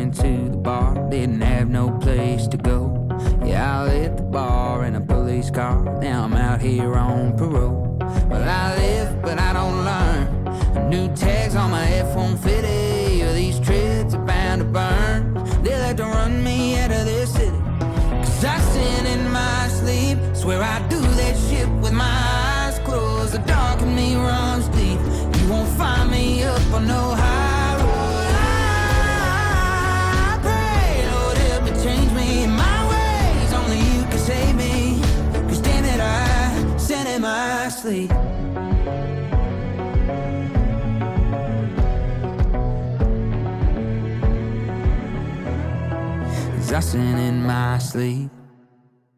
went to the bar, didn't have no place to go. Yeah, I lit the bar in a police car, now I'm out here on parole. Well, I live, but I don't learn. New tags on my F-150, these trips are bound to burn. They'll have to run me out of this city, 'cause I sin in my sleep. Swear I do that shit with my eyes closed. The dark in me runs deep. You won't find me up on no high road. I pray, Lord, help me, change me in my ways. Only you can save me, 'cause damn it, I sin in my sleep. I sin in my sleep.